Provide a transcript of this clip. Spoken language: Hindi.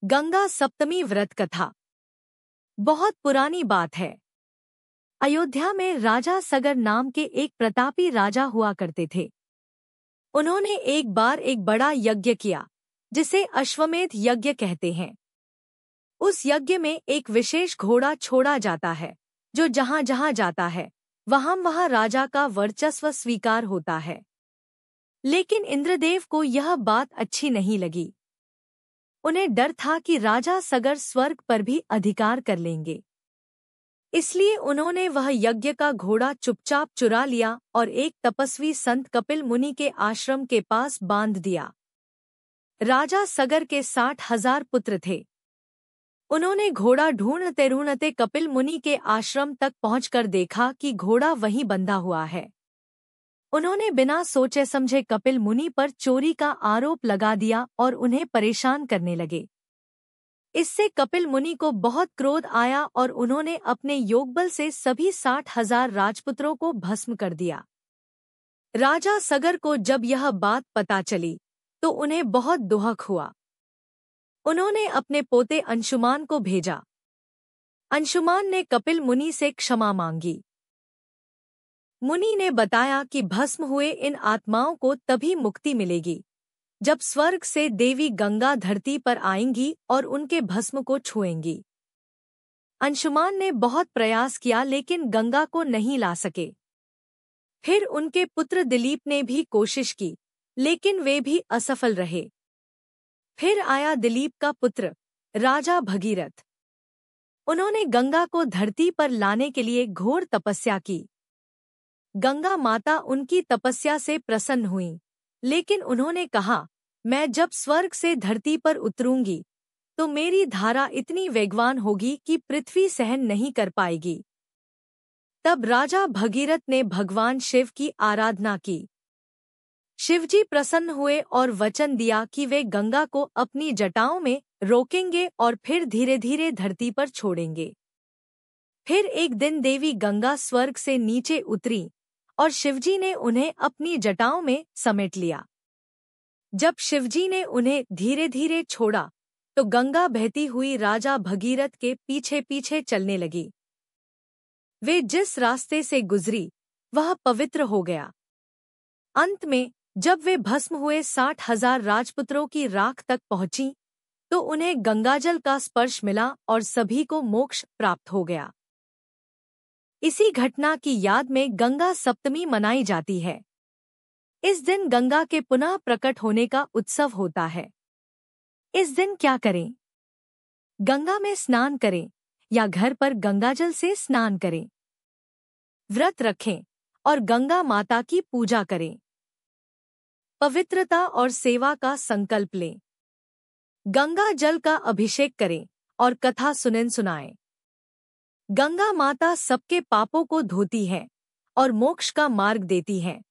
गंगा सप्तमी व्रत कथा। बहुत पुरानी बात है। अयोध्या में राजा सगर नाम के एक प्रतापी राजा हुआ करते थे। उन्होंने एक बार एक बड़ा यज्ञ किया, जिसे अश्वमेध यज्ञ कहते हैं। उस यज्ञ में एक विशेष घोड़ा छोड़ा जाता है, जो जहां जहां जाता है वहां राजा का वर्चस्व स्वीकार होता है। लेकिन इंद्रदेव को यह बात अच्छी नहीं लगी। उन्हें डर था कि राजा सगर स्वर्ग पर भी अधिकार कर लेंगे। इसलिए उन्होंने वह यज्ञ का घोड़ा चुपचाप चुरा लिया और एक तपस्वी संत कपिल मुनि के आश्रम के पास बांध दिया। राजा सगर के 60,000 पुत्र थे। उन्होंने घोड़ा ढूंढते ढूंढते कपिल मुनि के आश्रम तक पहुंचकर देखा कि घोड़ा वहीं बंधा हुआ है। उन्होंने बिना सोचे समझे कपिल मुनि पर चोरी का आरोप लगा दिया और उन्हें परेशान करने लगे। इससे कपिल मुनि को बहुत क्रोध आया और उन्होंने अपने योगबल से सभी 60,000 राजपुत्रों को भस्म कर दिया। राजा सगर को जब यह बात पता चली तो उन्हें बहुत दुख हुआ। उन्होंने अपने पोते अंशुमान को भेजा। अंशुमान ने कपिल मुनि से क्षमा मांगी। मुनि ने बताया कि भस्म हुए इन आत्माओं को तभी मुक्ति मिलेगी जब स्वर्ग से देवी गंगा धरती पर आएंगी और उनके भस्म को छुएंगी। अंशुमान ने बहुत प्रयास किया लेकिन गंगा को नहीं ला सके। फिर उनके पुत्र दिलीप ने भी कोशिश की, लेकिन वे भी असफल रहे। फिर आया दिलीप का पुत्र राजा भगीरथ। उन्होंने गंगा को धरती पर लाने के लिए घोर तपस्या की। गंगा माता उनकी तपस्या से प्रसन्न हुई, लेकिन उन्होंने कहा, मैं जब स्वर्ग से धरती पर उतरूंगी तो मेरी धारा इतनी वेगवान होगी कि पृथ्वी सहन नहीं कर पाएगी। तब राजा भगीरथ ने भगवान शिव की आराधना की। शिवजी प्रसन्न हुए और वचन दिया कि वे गंगा को अपनी जटाओं में रोकेंगे और फिर धीरे धीरे धरती पर छोड़ेंगे। फिर एक दिन देवी गंगा स्वर्ग से नीचे उतरी और शिवजी ने उन्हें अपनी जटाओं में समेट लिया। जब शिवजी ने उन्हें धीरे धीरे छोड़ा तो गंगा बहती हुई राजा भगीरथ के पीछे पीछे चलने लगी। वे जिस रास्ते से गुजरी वह पवित्र हो गया। अंत में जब वे भस्म हुए 60,000 राजपुत्रों की राख तक पहुंची तो उन्हें गंगाजल का स्पर्श मिला और सभी को मोक्ष प्राप्त हो गया। इसी घटना की याद में गंगा सप्तमी मनाई जाती है। इस दिन गंगा के पुनः प्रकट होने का उत्सव होता है। इस दिन क्या करें? गंगा में स्नान करें या घर पर गंगाजल से स्नान करें। व्रत रखें और गंगा माता की पूजा करें। पवित्रता और सेवा का संकल्प लें। गंगा जल का अभिषेक करें और कथा सुनाएं। गंगा माता सबके पापों को धोती है और मोक्ष का मार्ग देती है।